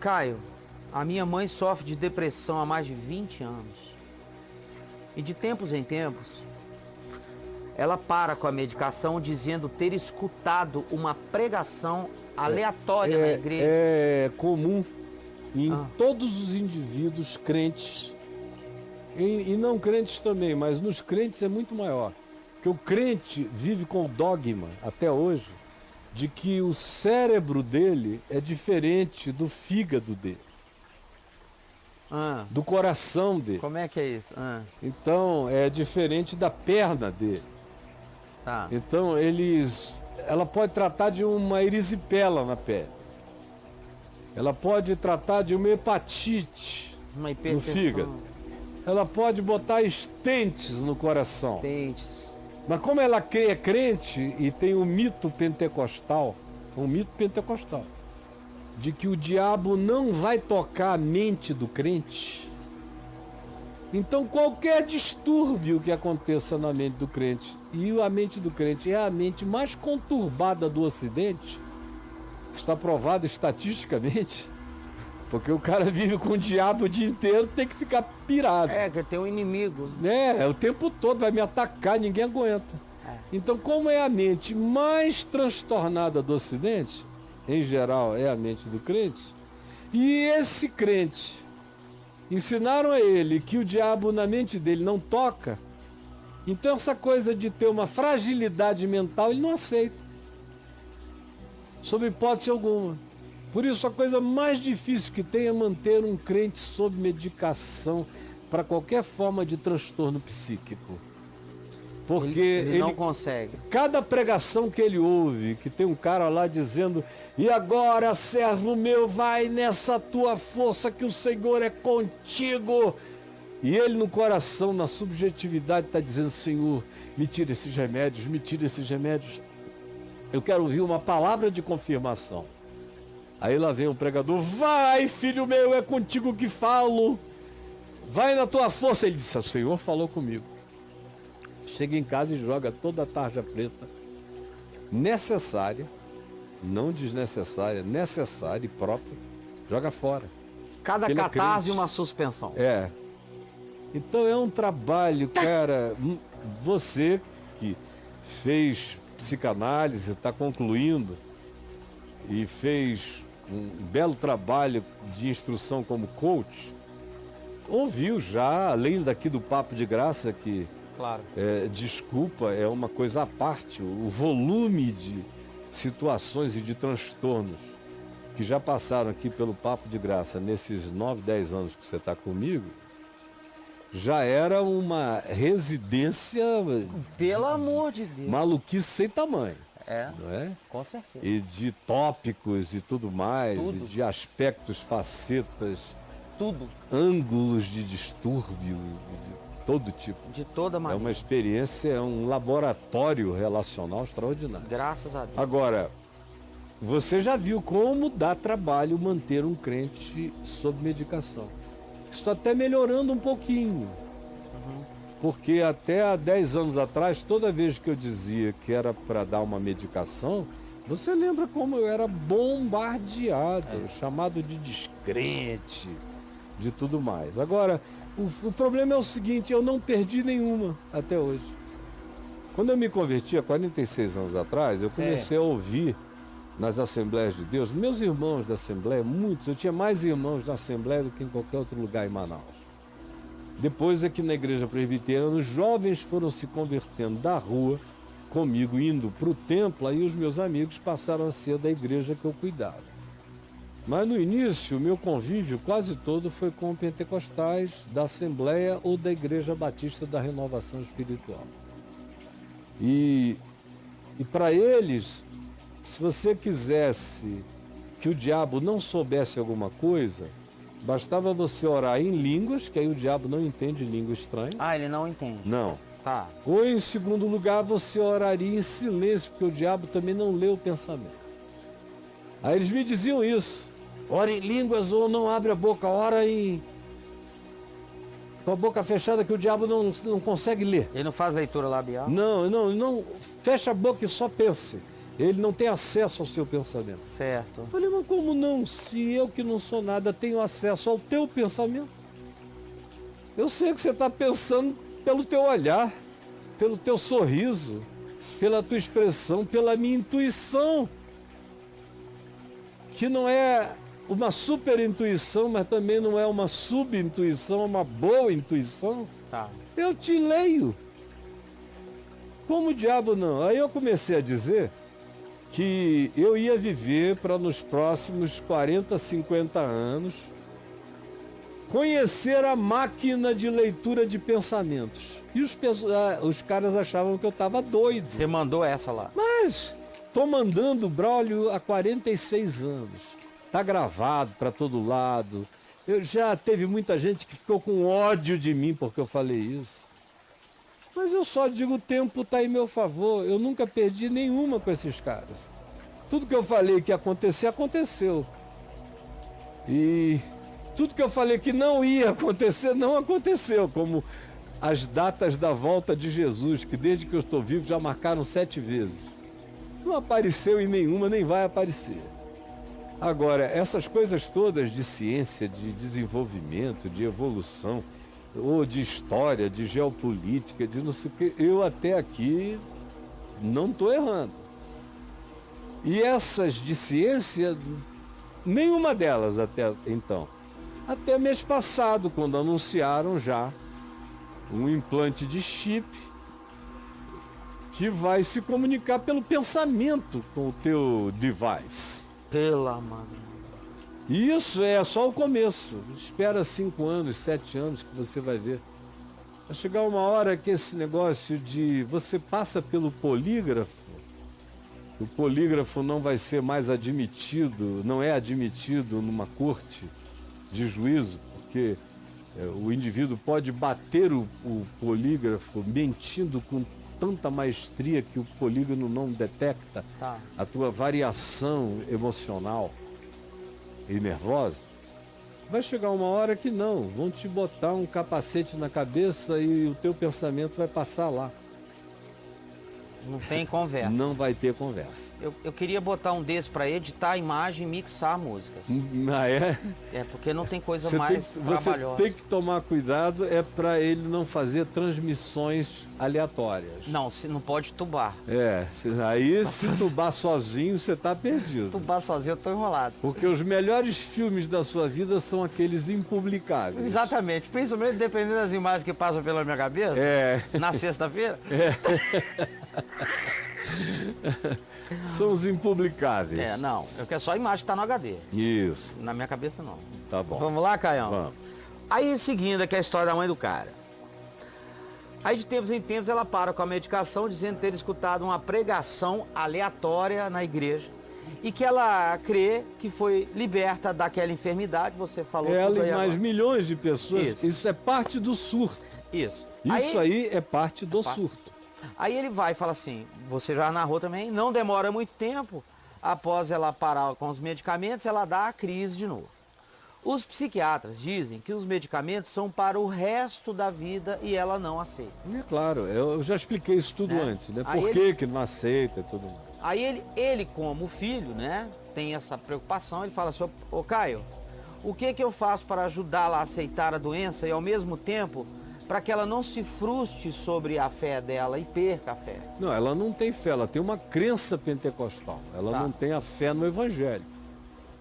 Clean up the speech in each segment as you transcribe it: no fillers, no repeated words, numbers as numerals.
Caio, a minha mãe sofre de depressão há mais de 20 anos. E de tempos em tempos, ela para com a medicação dizendo ter escutado uma pregação aleatória na igreja. É comum em todos os indivíduos crentes, e não crentes também, mas nos crentes é muito maior. Porque o crente vive com o dogma, até hoje, de que o cérebro dele é diferente do fígado dele, do coração dele. Como é que é isso? Então, é diferente da perna dele. Tá. Então, ela pode tratar de uma erisipela na pele. Ela pode tratar de uma hepatite Uma no hipertensão. fígado. Ela pode botar estentes no coração. Dentes. Mas como ela é crente e tem o mito pentecostal, de que o diabo não vai tocar a mente do crente, então qualquer distúrbio que aconteça na mente do crente, e a mente do crente é a mente mais conturbada do Ocidente, está provado estatisticamente, porque o cara vive com o diabo o dia inteiro, tem que ficar pirado. Que tem um inimigo. O tempo todo vai me atacar, ninguém aguenta. Então, como é a mente mais transtornada do Ocidente, em geral é a mente do crente, e esse crente, ensinaram a ele que o diabo na mente dele não toca, então essa coisa de ter uma fragilidade mental ele não aceita, sob hipótese alguma. Por isso a coisa mais difícil que tem é manter um crente sob medicação para qualquer forma de transtorno psíquico. Porque ele não consegue. Cada pregação que ele ouve, que tem um cara lá dizendo: e agora, servo meu, vai nessa tua força que o Senhor é contigo. E ele no coração, na subjetividade, está dizendo: Senhor, me tira esses remédios, me tira esses remédios. Eu quero ouvir uma palavra de confirmação. Aí lá vem o pregador: vai, filho meu, é contigo que falo. Vai na tua força. Ele disse: o Senhor falou comigo. Chega em casa e joga toda a tarja preta necessária, não desnecessária, necessária e própria, joga fora. Cada catarse uma suspensão. Então é um trabalho, cara. Você que fez psicanálise, está concluindo, e fez um belo trabalho de instrução como coach, ouviu já, além daqui do Papo de Graça, que claro. Desculpa, é uma coisa à parte, o volume de situações e de transtornos que já passaram aqui pelo Papo de Graça nesses 9, 10 anos que você está comigo, já era uma residência, pelo amor de Deus, maluquice sem tamanho. Não é? Com certeza. E de tópicos e tudo mais, Tudo. e de aspectos, facetas, tudo, ângulos de distúrbio, de todo tipo. De toda maneira. É uma experiência, é um laboratório relacional extraordinário. Graças a Deus. Agora, você já viu como dá trabalho manter um crente sob medicação. Está até melhorando um pouquinho. Porque até há 10 anos atrás, toda vez que eu dizia que era para dar uma medicação, você lembra como eu era bombardeado, chamado de descrente, de tudo mais. Agora, o problema é o seguinte: eu não perdi nenhuma até hoje. Quando eu me converti há 46 anos atrás, eu comecei a ouvir nas Assembleias de Deus, meus irmãos da Assembleia, muitos, eu tinha mais irmãos na Assembleia do que em qualquer outro lugar em Manaus. Depois é que na igreja presbiteriana os jovens foram se convertendo da rua comigo, indo para o templo, aí os meus amigos passaram a ser da igreja que eu cuidava. Mas no início, o meu convívio quase todo foi com pentecostais da Assembleia ou da Igreja Batista da Renovação Espiritual. E para eles, se você quisesse que o diabo não soubesse alguma coisa, bastava você orar em línguas, que aí o diabo não entende língua estranha. Ele não entende. Não. Tá. Ou em segundo lugar, você oraria em silêncio, porque o diabo também não lê o pensamento. Aí eles me diziam isso: ora em línguas ou não abre a boca, ora com a boca fechada, que o diabo não consegue ler. Ele não faz leitura labial? Não, fecha a boca e só pense. Ele não tem acesso ao seu pensamento. Certo. Eu falei, mas como não? Se eu que não sou nada tenho acesso ao teu pensamento. Eu sei que você está pensando pelo teu olhar, pelo teu sorriso, pela tua expressão, pela minha intuição. Que não é uma super intuição, mas também não é uma subintuição, é uma boa intuição. Tá. Eu te leio. Como o diabo não? Aí eu comecei a dizer que eu ia viver para nos próximos 40, 50 anos conhecer a máquina de leitura de pensamentos. E os caras achavam que eu estava doido. Você mandou essa lá. Mas estou mandando Braulio há 46 anos. Está gravado para todo lado. Eu já teve muita gente que ficou com ódio de mim porque eu falei isso. Mas eu só digo, o tempo está em meu favor. Eu nunca perdi nenhuma com esses caras. Tudo que eu falei que ia acontecer, aconteceu. E tudo que eu falei que não ia acontecer, não aconteceu. Como as datas da volta de Jesus, que desde que eu estou vivo já marcaram 7 vezes. Não apareceu em nenhuma, nem vai aparecer. Agora, essas coisas todas de ciência, de desenvolvimento, de evolução, ou de história, de geopolítica, de não sei o que, eu até aqui não estou errando. E essas de ciência, nenhuma delas até então. Até mês passado, quando anunciaram já um implante de chip que vai se comunicar pelo pensamento com o teu device. Pela mano. E isso é só o começo. Espera 5 anos, 7 anos que você vai ver. Vai chegar uma hora que esse negócio de você passa pelo polígrafo, o polígrafo não vai ser mais admitido, não é admitido numa corte de juízo, porque o indivíduo pode bater o polígrafo mentindo com tanta maestria que o polígono não detecta a tua variação emocional e nervosa. Vai chegar uma hora que não, vão te botar um capacete na cabeça e o teu pensamento vai passar lá. Não tem conversa. Não vai ter conversa. Eu queria botar um desse para editar a imagem e mixar músicas. Ah, é? É, porque não tem coisa Você mais trabalhosa. Você tem que tomar cuidado, é para ele não fazer transmissões aleatórias. Não, não pode tubar. Aí se tubar sozinho, você está perdido. Se tubar sozinho, eu tô enrolado. Porque os melhores filmes da sua vida são aqueles impublicáveis. Exatamente, principalmente dependendo das imagens que passam pela minha cabeça, na sexta-feira. São os impublicáveis. Não, eu quero só a imagem que tá no HD. Isso. Na minha cabeça, não. Tá bom. Vamos lá, Caião? Vamos. Aí, seguindo aqui a história da mãe do cara. Aí, de tempos em tempos, ela para com a medicação, dizendo ter escutado uma pregação aleatória na igreja e que ela crê que foi liberta daquela enfermidade. Você falou tudo Ela aí e mais agora. milhões de pessoas. Isso é parte do surto. Isso. Isso aí é parte do surto. Aí ele vai e fala assim, você já narrou também, não demora muito tempo, após ela parar com os medicamentos, ela dá a crise de novo. Os psiquiatras dizem que os medicamentos são para o resto da vida e ela não aceita. É claro, eu já expliquei isso tudo antes, né? Por que não aceita e tudo mais. Aí ele como filho, né, tem essa preocupação, ele fala assim, ô Caio, o que eu faço para ajudá-la a aceitar a doença e ao mesmo tempo para que ela não se frustre sobre a fé dela e perca a fé? Não, ela não tem fé, ela tem uma crença pentecostal. Ela não tem a fé no Evangelho.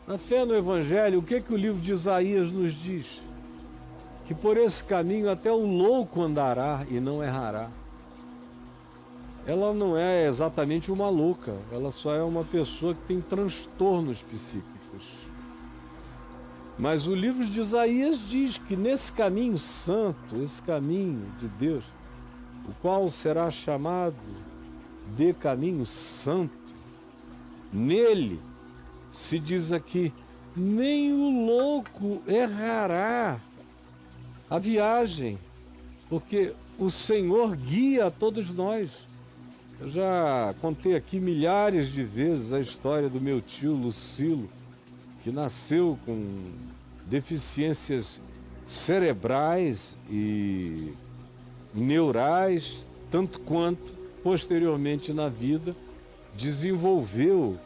A fé no Evangelho, o que o livro de Isaías nos diz? Que por esse caminho até o louco andará e não errará. Ela não é exatamente uma louca, ela só é uma pessoa que tem transtornos psíquicos. Mas o livro de Isaías diz que nesse caminho santo, esse caminho de Deus, o qual será chamado de caminho santo, nele se diz aqui, nem o louco errará a viagem, porque o Senhor guia a todos nós. Eu já contei aqui milhares de vezes a história do meu tio Lucilo, que nasceu com deficiências cerebrais e neurais, tanto quanto posteriormente na vida desenvolveu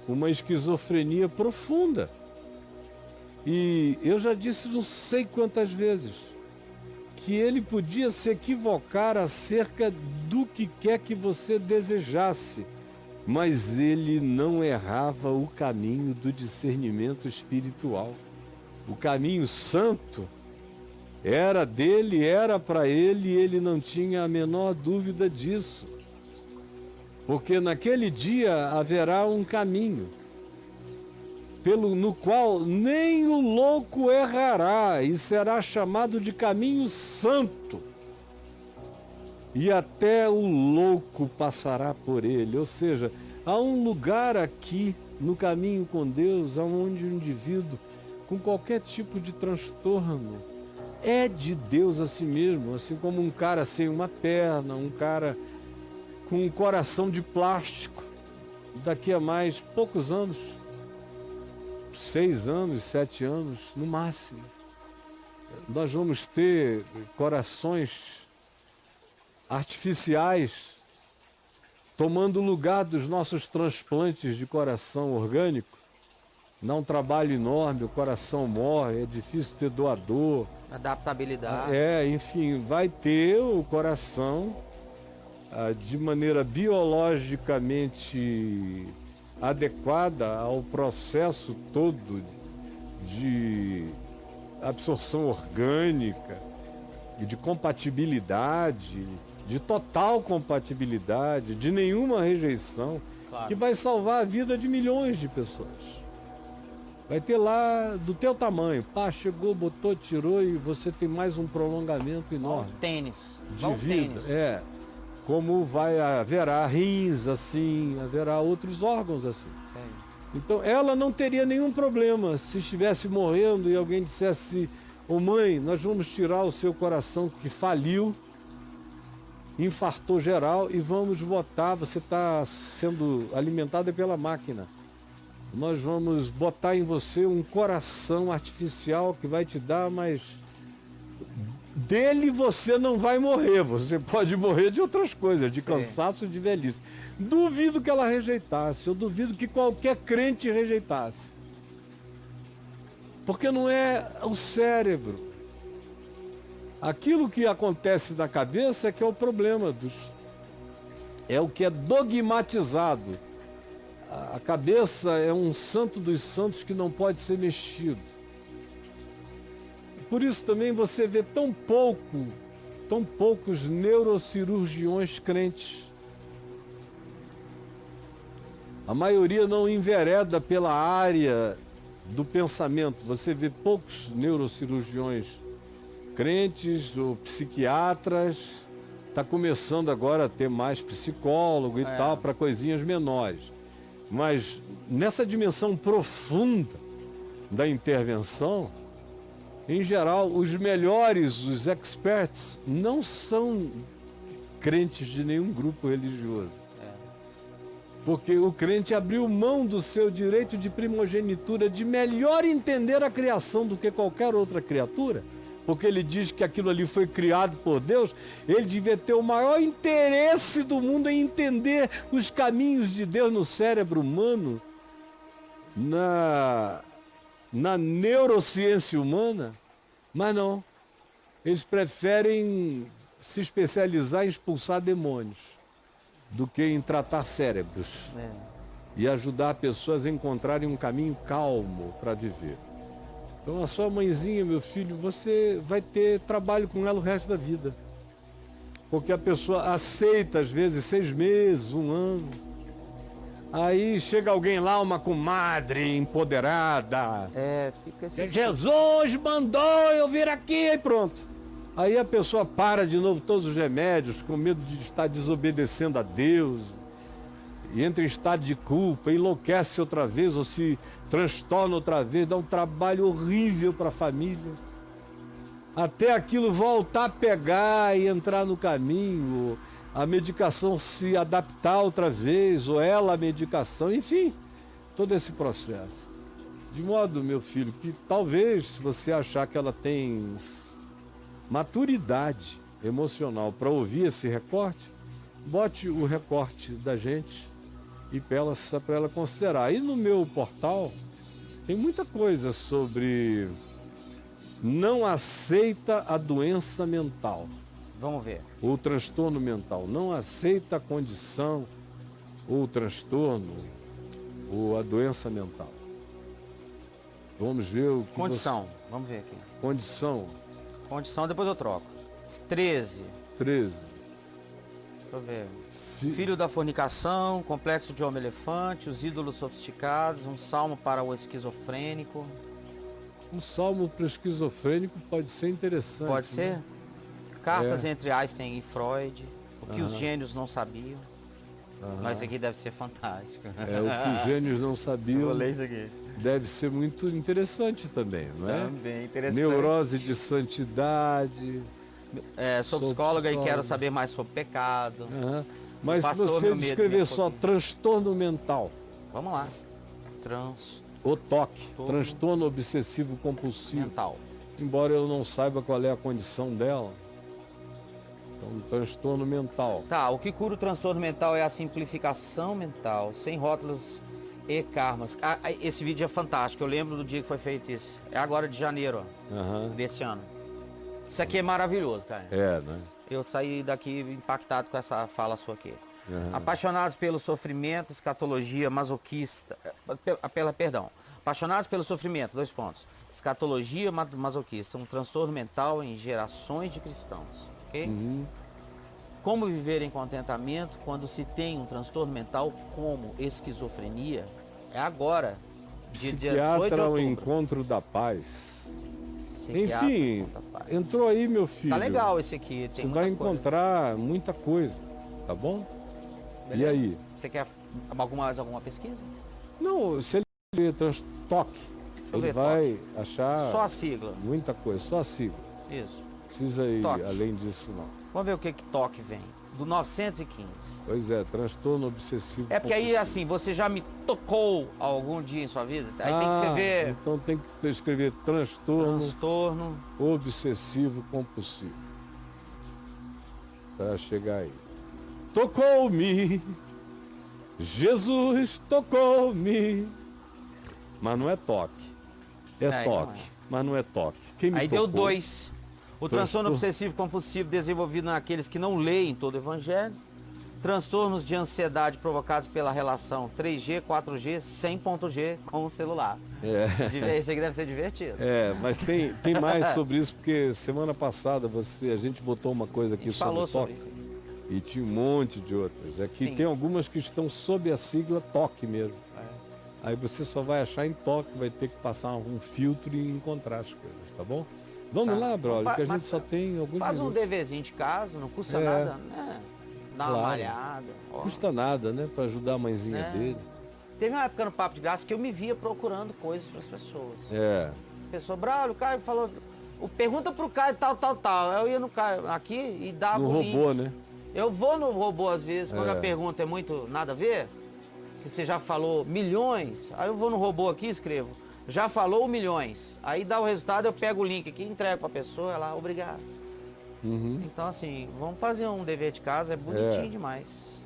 uma esquizofrenia profunda. E eu já disse não sei quantas vezes que ele podia se equivocar acerca do que quer que você desejasse, mas ele não errava o caminho do discernimento espiritual. O caminho santo era dele, era para ele, e ele não tinha a menor dúvida disso. Porque naquele dia haverá um caminho no qual nem o louco errará, e será chamado de caminho santo. E até o louco passará por ele. Ou seja, há um lugar aqui no caminho com Deus, onde o indivíduo com qualquer tipo de transtorno é de Deus a si mesmo, assim como um cara sem uma perna, um cara com um coração de plástico, daqui a mais poucos anos, 6 anos, 7 anos, no máximo, nós vamos ter corações artificiais tomando o lugar dos nossos transplantes de coração orgânico. Dá um trabalho enorme, o coração morre, é difícil ter doador. Adaptabilidade. Enfim, vai ter o coração de maneira biologicamente adequada ao processo todo de absorção orgânica e de compatibilidade, de total compatibilidade, de nenhuma rejeição, Claro. que vai salvar a vida de milhões de pessoas. Vai ter lá do teu tamanho, pá, chegou, botou, tirou, e você tem mais um prolongamento enorme Tênis. de vida. Como haverá rins assim, haverá outros órgãos assim. Então ela não teria nenhum problema se estivesse morrendo e alguém dissesse: ô mãe, nós vamos tirar o seu coração que faliu, infartou geral, e vamos botar, você está sendo alimentada pela máquina. Nós vamos botar em você um coração artificial que vai te dar, mas dele você não vai morrer. Você pode morrer de outras coisas, de cansaço, de velhice. Duvido que ela rejeitasse, eu duvido que qualquer crente rejeitasse. Porque não é o cérebro. Aquilo que acontece na cabeça é que é o problema é o que é dogmatizado. A cabeça é um santo dos santos que não pode ser mexido. Por isso também você vê tão poucos neurocirurgiões crentes. A maioria não envereda pela área do pensamento. Você vê poucos neurocirurgiões crentes ou psiquiatras. Está começando agora a ter mais psicólogo e tal, para coisinhas menores. Mas nessa dimensão profunda da intervenção, em geral, os melhores, os experts, não são crentes de nenhum grupo religioso. Porque o crente abriu mão do seu direito de primogenitura, de melhor entender a criação do que qualquer outra criatura, porque ele diz que aquilo ali foi criado por Deus. Ele devia ter o maior interesse do mundo em entender os caminhos de Deus no cérebro humano, na neurociência humana, mas não. Eles preferem se especializar em expulsar demônios do que em tratar cérebros e ajudar pessoas a encontrarem um caminho calmo para viver. Então a sua mãezinha, meu filho, você vai ter trabalho com ela o resto da vida. Porque a pessoa aceita, às vezes, 6 meses, 1 ano. Aí chega alguém lá, uma comadre empoderada. Fica assim. Jesus mandou eu vir aqui, e pronto. Aí a pessoa para de novo todos os remédios, com medo de estar desobedecendo a Deus. E entra em estado de culpa, enlouquece outra vez, ou se transtorna outra vez, dá um trabalho horrível para a família. Até aquilo voltar a pegar e entrar no caminho, a medicação se adaptar outra vez, ou ela a medicação, enfim, todo esse processo. De modo, meu filho, que talvez, se você achar que ela tem maturidade emocional para ouvir esse recorte, bote o recorte da gente e para ela considerar. Aí no meu portal tem muita coisa sobre não aceita a doença mental. Vamos ver. Ou transtorno mental. Não aceita a condição, ou o transtorno, ou a doença mental. Vamos ver o que Condição. Vamos ver aqui. Condição. Condição, depois eu troco. 13. 13. Deixa eu ver. Filho da fornicação, complexo de homem-elefante, os ídolos sofisticados, um salmo para o esquizofrênico. Um salmo para o esquizofrênico pode ser interessante. Pode ser? Né? Cartas entre Einstein e Freud, o que os gênios não sabiam. Mas isso aqui deve ser fantástico. É, o que os gênios não sabiam. Eu vou ler isso aqui. Deve ser muito interessante também, não é? Também, interessante. Neurose de santidade. Sou psicóloga e quero saber mais sobre pecado. Mas se você descrever só transtorno mental. Vamos lá. O toque, transtorno obsessivo compulsivo. Mental. Embora eu não saiba qual é a condição dela. Então, transtorno mental. Tá, o que cura o transtorno mental é a simplificação mental, sem rótulos e karmas. Esse vídeo é fantástico, eu lembro do dia que foi feito isso. É agora de janeiro, ó, desse ano. Isso aqui é maravilhoso, cara. É, né? Eu saí daqui impactado com essa fala sua aqui. Apaixonados pelo sofrimento, escatologia masoquista. Perdão. Apaixonados pelo sofrimento, 2 pontos. Escatologia masoquista, um transtorno mental em gerações de cristãos. Ok? Como viver em contentamento quando se tem um transtorno mental como esquizofrenia? É agora, dia 18 de Psiquiatra ao outubro. encontro da paz. Psiquiatra Enfim, ao encontro da paz. entrou aí, meu filho. Tá legal esse aqui. Tem Você vai muita coisa. encontrar muita coisa, tá bom? Beleza? E aí? Você quer mais alguma pesquisa? Não, se ele ler toque, ele ver, vai achar Só a sigla. muita coisa, só a sigla. Isso. Precisa ir Toque. além disso, não. Vamos ver o que toque vem. Do 915. Pois é, transtorno obsessivo. É porque aí, compulsivo. assim, você já me tocou algum dia em sua vida? Aí tem que escrever Então tem que escrever transtorno transtorno. obsessivo compulsivo. Para chegar aí. Tocou-me, Jesus tocou-me. Mas não é toque. É Não toque, é. mas não é toque. Quem me Aí deu tocou? 2. O transtorno obsessivo compulsivo desenvolvido naqueles que não leem todo o evangelho. Transtornos de ansiedade provocados pela relação 3G, 4G, 100.G com o celular. Isso aqui deve ser divertido. Mas tem mais sobre isso, porque semana passada a gente botou uma coisa aqui sobre toque. isso. E tinha um monte de outras. Aqui Sim. tem algumas que estão sob a sigla toque mesmo. Aí você só vai achar em toque, vai ter que passar um filtro e encontrar as coisas, tá bom? Vamos lá, brother, que a gente só tem alguns Faz um minutos. deverzinho de casa, não custa nada, né? Dá uma Claro. malhada. ó. Não custa nada, né? Para ajudar a mãezinha É. dele. Teve uma época no Papo de Graça que eu me via procurando coisas para as pessoas. É. Pessoa, Braulio, o Caio falou, pergunta pro Caio tal. Eu ia no Caio aqui e dava No o link. robô, né? Eu vou no robô às vezes, quando É. a pergunta é muito nada a ver, que você já falou milhões, aí eu vou no robô aqui e escrevo, já falou milhões. Aí dá o resultado, eu pego o link aqui, entrego pra pessoa, ela, obrigado. Uhum. Então assim, vamos fazer um dever de casa, é bonitinho demais.